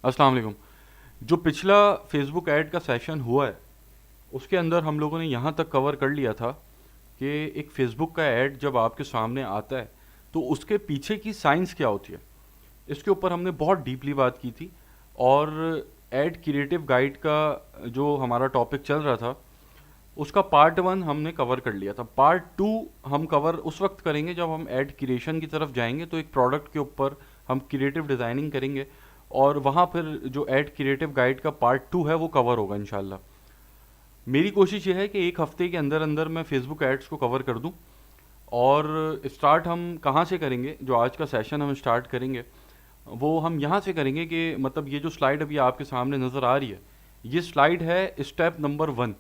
अस्सलाम वालेकुम। जो पिछला फेसबुक ऐड का सेशन हुआ है उसके अंदर हम लोगों ने यहाँ तक कवर कर लिया था कि एक फेसबुक का ऐड जब आपके सामने आता है तो उसके पीछे की साइंस क्या होती है, इसके ऊपर हमने बहुत डीपली बात की थी। और ऐड क्रिएटिव गाइड का जो हमारा टॉपिक चल रहा था उसका पार्ट वन हमने कवर कर लिया था। पार्ट टू हम कवर उस वक्त करेंगे जब हम एड क्रिएशन की तरफ जाएंगे, तो एक प्रोडक्ट के ऊपर हम क्रिएटिव डिज़ाइनिंग करेंगे और वहाँ फिर जो एड क्रिएटिव गाइड का पार्ट टू है वो कवर होगा इंशाल्लाह। मेरी कोशिश ये है कि एक हफ्ते के अंदर अंदर मैं फेसबुक एड्स को कवर कर दूं। और स्टार्ट हम कहाँ से करेंगे, जो आज का सेशन हम स्टार्ट करेंगे वो हम यहाँ से करेंगे कि मतलब ये जो स्लाइड अभी आपके सामने नज़र आ रही है, ये स्लाइड है स्टेप नंबर 1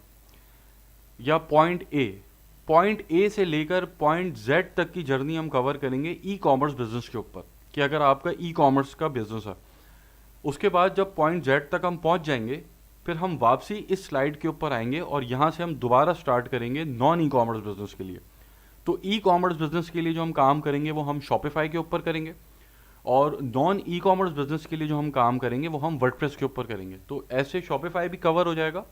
या पॉइंट ए से लेकर पॉइंट जेड तक की जर्नी हम कवर करेंगे ई कॉमर्स बिजनेस के ऊपर, कि अगर आपका ई कॉमर्स का बिजनेस है। उसके बाद जब पॉइंट जेड तक हम पहुंच जाएंगे फिर हम वापसी इस स्लाइड के ऊपर आएंगे और यहाँ से हम दोबारा स्टार्ट करेंगे नॉन ई कॉमर्स बिजनेस के लिए। तो ई कॉमर्स बिजनेस के लिए जो हम काम करेंगे वो हम शॉपिफाई के ऊपर करेंगे, और नॉन ई कॉमर्स बिजनेस के लिए जो हम काम करेंगे वो हम वर्डप्रेस के ऊपर करेंगे। तो ऐसे शॉपिफाई भी कवर हो जाएगा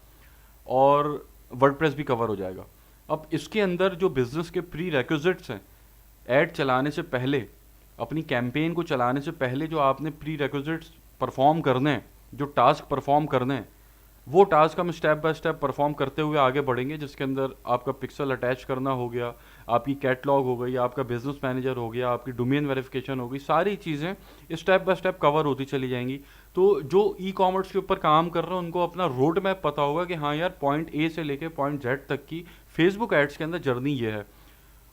और वर्डप्रेस भी कवर हो जाएगा। अब इसके अंदर जो बिजनेस के प्री रेक्विजिट्स हैं, ऐड चलाने से पहले, अपनी कैंपेन को चलाने से पहले जो आपने प्री रेक्विजिट्स परफॉर्म करने हैं, जो टास्क परफॉर्म करने हैं, वो टास्क हम स्टेप बाय स्टेप परफॉर्म करते हुए आगे बढ़ेंगे। जिसके अंदर आपका पिक्सल अटैच करना हो गया, आपकी कैटलॉग हो गई, आपका बिजनेस मैनेजर हो गया, आपकी डोमेन वेरिफिकेशन हो गई, सारी चीज़ें स्टेप बाय स्टेप कवर होती चली जाएंगी। तो जो ई कॉमर्स के ऊपर काम कर रहे हैं उनको अपना रोड मैप पता होगा कि हाँ यार, पॉइंट ए से लेके पॉइंट जेड तक की फेसबुक एड्स के अंदर जर्नी ये है।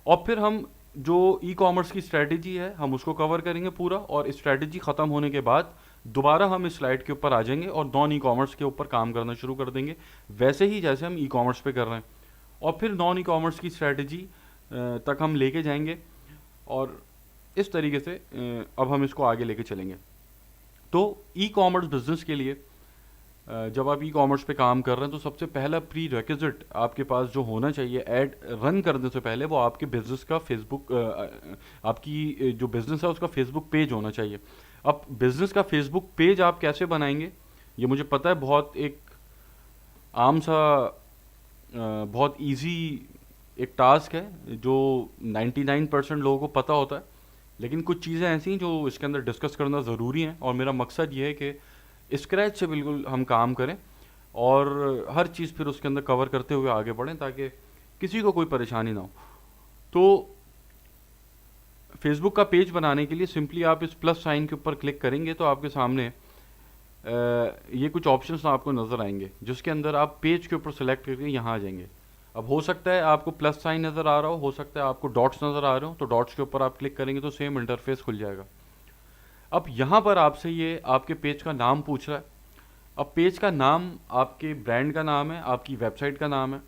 और फिर हम जो ई कॉमर्स की स्ट्रैटेजी है हम उसको कवर करेंगे पूरा, और स्ट्रैटेजी ख़त्म होने के बाद दोबारा हम इस स्लाइड के ऊपर आ जाएंगे और नॉन ई कॉमर्स के ऊपर काम करना शुरू कर देंगे, वैसे ही जैसे हम ई कॉमर्स पे कर रहे हैं। और फिर नॉन ई कॉमर्स की स्ट्रैटेजी तक हम लेके जाएंगे, और इस तरीके से अब हम इसको आगे लेके चलेंगे। तो ई कॉमर्स बिजनेस के लिए जब आप ई कॉमर्स पे काम कर रहे हैं तो सबसे पहला प्री रेक्विजिट आपके पास जो होना चाहिए ऐड रन करने से पहले, वो आपके बिजनेस का फेसबुक, आपकी जो बिजनेस है उसका फेसबुक पेज होना चाहिए। अब बिजनेस का फेसबुक पेज आप कैसे बनाएंगे, ये मुझे पता है बहुत एक आम सा बहुत इजी एक टास्क है जो 99% लोगों को पता होता है, लेकिन कुछ चीज़ें ऐसी हैं जो इसके अंदर डिस्कस करना ज़रूरी हैं। और मेरा मकसद ये है कि स्क्रैच से बिल्कुल हम काम करें और हर चीज़ फिर उसके अंदर कवर करते हुए आगे बढ़ें ताकि किसी को कोई परेशानी ना हो। तो फेसबुक का पेज बनाने के लिए सिंपली आप इस प्लस साइन के ऊपर क्लिक करेंगे तो आपके सामने ये कुछ ऑप्शंस आपको नज़र आएंगे, जिसके अंदर आप पेज के ऊपर सेलेक्ट करके यहाँ आ जाएंगे। अब हो सकता है आपको प्लस साइन नज़र आ रहा हो सकता है आपको डॉट्स नज़र आ रहे हो, तो डॉट्स के ऊपर आप क्लिक करेंगे तो सेम इंटरफेस खुल जाएगा। अब यहाँ पर आपसे ये आपके पेज का नाम पूछ रहा है। अब पेज का नाम आपके ब्रांड का नाम है, आपकी वेबसाइट का नाम है।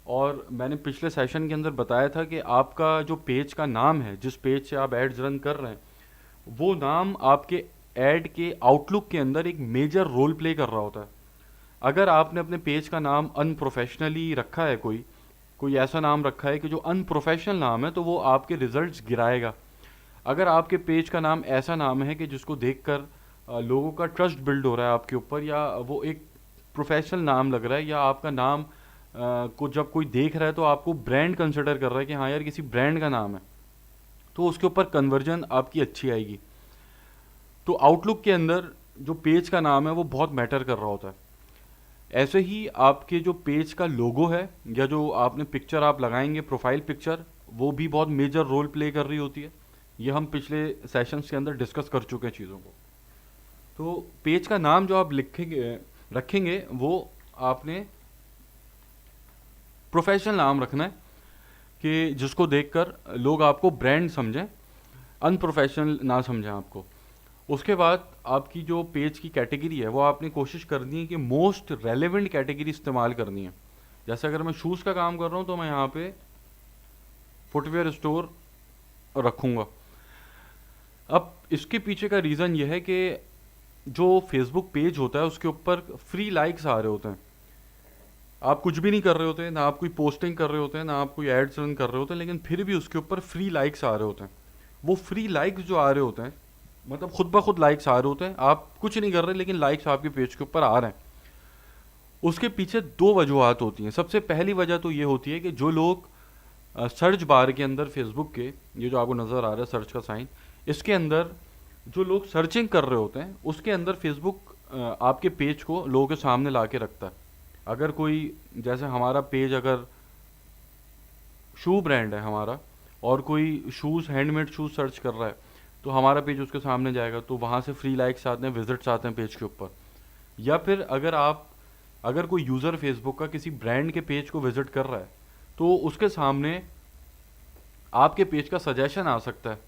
और मैंने पिछले सेशन के अंदर बताया था कि आपका जो पेज का नाम है, जिस पेज से आप एड्स रन कर रहे हैं, वो नाम आपके ऐड के आउटलुक के अंदर एक मेजर रोल प्ले कर रहा होता है। अगर आपने अपने पेज का नाम अनप्रोफेशनली रखा है, कोई कोई ऐसा नाम रखा है कि जो अनप्रोफेशनल नाम है, तो वो आपके रिजल्ट्स गिराएगा। अगर आपके पेज का नाम ऐसा नाम है कि जिसको देखकर लोगों का ट्रस्ट बिल्ड हो रहा है आपके ऊपर, या वो एक प्रोफेशनल नाम लग रहा है, या आपका नाम को जब कोई देख रहा है तो आपको ब्रांड कंसिडर कर रहा है कि हाँ यार किसी ब्रांड का नाम है, तो उसके ऊपर कन्वर्जन आपकी अच्छी आएगी। तो आउटलुक के अंदर जो पेज का नाम है वो बहुत मैटर कर रहा होता है। ऐसे ही आपके जो पेज का लोगो है या जो आपने पिक्चर आप लगाएंगे, प्रोफाइल पिक्चर, वो भी बहुत मेजर रोल प्ले कर रही होती है। ये हम पिछले सेशंस के अंदर डिस्कस कर चुके हैं चीज़ों को। तो पेज का नाम जो आप लिखेंगे रखेंगे वो आपने प्रोफेशनल नाम रखना है कि जिसको देखकर लोग आपको ब्रांड समझें, अनप्रोफेशनल ना समझें आपको। उसके बाद आपकी जो पेज की कैटेगरी है वो आपने कोशिश करनी है कि मोस्ट रेलेवेंट कैटेगरी इस्तेमाल करनी है। जैसे अगर मैं शूज़ का काम कर रहा हूँ तो मैं यहाँ पे फुटवेयर स्टोर रखूँगा। अब इसके पीछे का रीज़न ये है कि जो फेसबुक पेज होता है उसके ऊपर फ्री लाइक्स आ रहे होते हैं। आप कुछ भी नहीं कर रहे होते, ना आप कोई पोस्टिंग कर रहे होते हैं, ना आप कोई एड्स रन कर रहे होते हैं, लेकिन फिर भी उसके ऊपर फ्री लाइक्स आ रहे होते हैं। वो फ्री लाइक्स जो आ रहे होते हैं मतलब खुद ब खुद लाइक्स आ रहे होते हैं, आप कुछ नहीं कर रहे लेकिन लाइक्स आपके पेज के ऊपर आ रहे हैं। उसके पीछे दो वजूहत होती हैं। सबसे पहली वजह तो ये होती है कि जो लोग सर्च बार के अंदर फेसबुक के, ये जो आपको नज़र आ रहा है सर्च का साइन, इसके अंदर जो लोग सर्चिंग कर रहे होते हैं उसके अंदर फेसबुक आपके पेज को लोगों के सामने ला के रखता है। अगर कोई, जैसे हमारा पेज अगर शू ब्रांड है हमारा, और कोई शूज़, हैंडमेड शूज़ सर्च कर रहा है, तो हमारा पेज उसके सामने जाएगा, तो वहाँ से फ्री लाइक्स आते हैं, विजिट्स आते हैं पेज के ऊपर। या फिर अगर कोई यूज़र फेसबुक का किसी ब्रांड के पेज को विजिट कर रहा है, तो उसके सामने आपके पेज का सजेशन आ सकता है।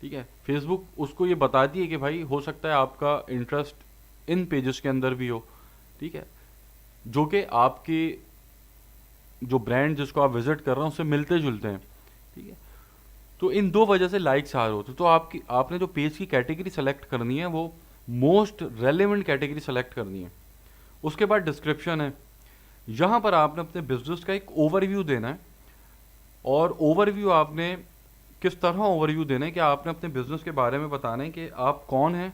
ठीक है, फेसबुक उसको ये बताती है कि भाई हो सकता है आपका इंटरेस्ट इन पेजेस के अंदर भी हो। ठीक है, जो कि आपके जो ब्रांड जिसको आप विजिट कर रहे हैं उससे मिलते जुलते हैं। ठीक है, तो इन दो वजह से लाइक्स आ रहे होते हैं। तो आपने जो पेज की कैटेगरी सेलेक्ट करनी है वो मोस्ट रेलेवेंट कैटेगरी सेलेक्ट करनी है। उसके बाद डिस्क्रिप्शन है, यहाँ पर आपने अपने बिजनेस का एक ओवरव्यू देना है। और ओवरव्यू आपने किस तरह ओवरव्यू देना है कि आपने अपने बिजनेस के बारे में बताना है कि आप कौन हैं,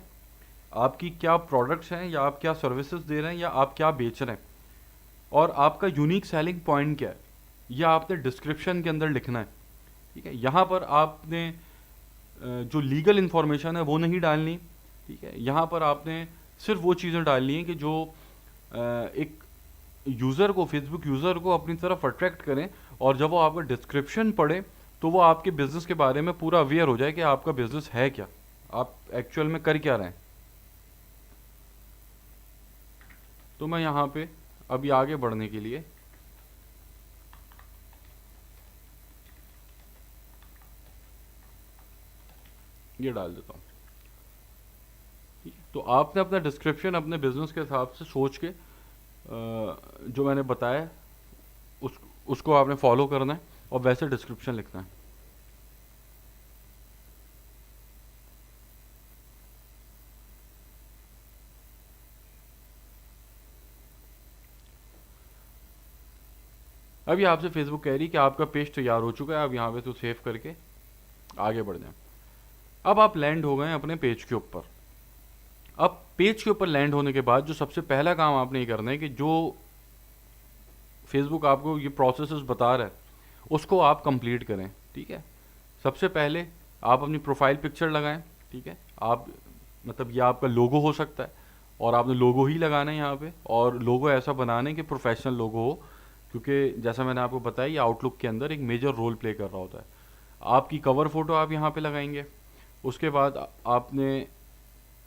आपकी क्या प्रोडक्ट्स हैं, या आप क्या सर्विसेज दे रहे हैं, या आप क्या बेच रहे हैं, और आपका यूनिक सेलिंग पॉइंट क्या है, यह आपने डिस्क्रिप्शन के अंदर लिखना है। ठीक है, यहाँ पर आपने जो लीगल इन्फॉर्मेशन है वो नहीं डालनी। ठीक है, यहाँ पर आपने सिर्फ वो चीज़ें डालनी है कि जो एक यूज़र को, फेसबुक यूज़र को अपनी तरफ अट्रैक्ट करें, और जब वो आपका डिस्क्रिप्शन पढ़े तो वो आपके बिज़नेस के बारे में पूरा अवेयर हो जाए कि आपका बिज़नेस है क्या, आप एक्चुअल में कर क्या रहे हैं। तो मैं यहाँ पे अभी आगे बढ़ने के लिए ये डाल देता हूँ। ठीक है, तो आपने अपना डिस्क्रिप्शन अपने बिजनेस के हिसाब से सोच के जो मैंने बताया उसको आपने फॉलो करना है और वैसे डिस्क्रिप्शन लिखना है। अभी आपसे फेसबुक कह रही कि आपका पेज तैयार हो चुका है, आप यहाँ पे तो सेव करके आगे बढ़ जाएं। अब आप लैंड हो गए अपने पेज के ऊपर। अब पेज के ऊपर लैंड होने के बाद जो सबसे पहला काम आपने ये करना है कि जो फेसबुक आपको ये प्रोसेसेस बता रहा है उसको आप कंप्लीट करें। ठीक है, सबसे पहले आप अपनी प्रोफाइल पिक्चर लगाएं। ठीक है, आप मतलब ये आपका लोगो हो सकता है, और आपने लोगो ही लगाना है यहाँ पे, और लोगो ऐसा बनाना है कि प्रोफेशनल लोगो हो, क्योंकि जैसा मैंने आपको बताया ये आउटलुक के अंदर एक मेजर रोल प्ले कर रहा होता है। आपकी कवर फोटो आप यहाँ पे लगाएंगे। उसके बाद आपने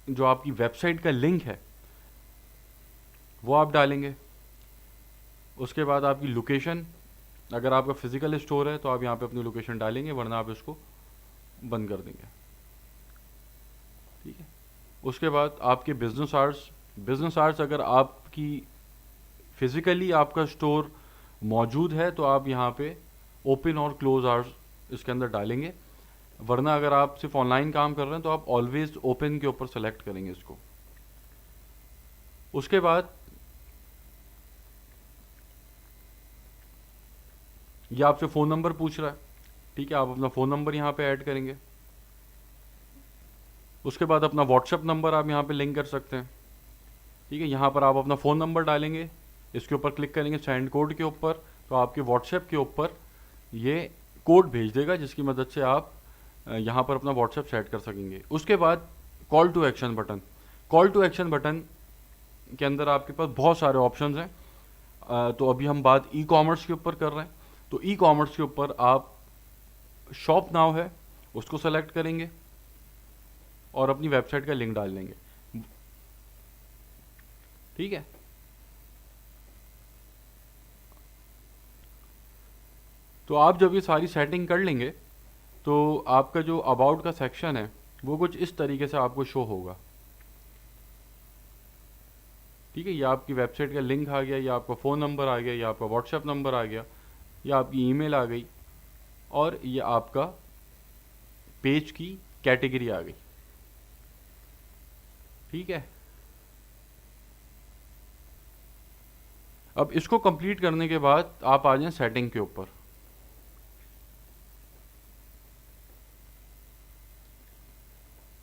जो आपकी वेबसाइट का लिंक है वो आप डालेंगे। उसके बाद आपकी लोकेशन, अगर आपका फिजिकल स्टोर है तो आप यहाँ पे अपनी लोकेशन डालेंगे, वरना आप इसको बंद कर देंगे। ठीक है, उसके बाद आपके बिजनेस आवर्स अगर आपकी फिजिकली आपका स्टोर मौजूद है तो आप यहाँ पे ओपन और क्लोज आवर्स इसके अंदर डालेंगे, वरना अगर आप सिर्फ ऑनलाइन काम कर रहे हैं तो आप ऑलवेज ओपन के ऊपर सेलेक्ट करेंगे इसको। उसके बाद ये आपसे फ़ोन नंबर पूछ रहा है। ठीक है, आप अपना फ़ोन नंबर यहाँ पे ऐड करेंगे। उसके बाद अपना व्हाट्सएप नंबर आप यहाँ पे लिंक कर सकते हैं। ठीक है, यहाँ पर आप अपना फ़ोन नंबर डालेंगे, इसके ऊपर क्लिक करेंगे सेंड कोड के ऊपर, तो आपके व्हाट्सएप के ऊपर ये कोड भेज देगा, जिसकी मदद से आप यहाँ पर अपना व्हाट्सएप सेट कर सकेंगे। उसके बाद कॉल टू एक्शन बटन के अंदर आपके पास बहुत सारे ऑप्शंस हैं। तो अभी हम बात ई कॉमर्स के ऊपर कर रहे हैं, तो ई कॉमर्स के ऊपर आप शॉप नाउ है उसको सेलेक्ट करेंगे और अपनी वेबसाइट का लिंक डाल देंगे। ठीक है, तो आप जब ये सारी सेटिंग कर लेंगे तो आपका जो अबाउट का सेक्शन है वो कुछ इस तरीके से आपको शो होगा। ठीक है, ये आपकी वेबसाइट का लिंक आ गया, या आपका फ़ोन नंबर आ गया, या आपका व्हाट्सएप नंबर आ गया, या आपकी ईमेल आ गई, और ये आपका पेज की कैटेगरी आ गई। ठीक है, अब इसको कंप्लीट करने के बाद आप आ जाएं सेटिंग के ऊपर।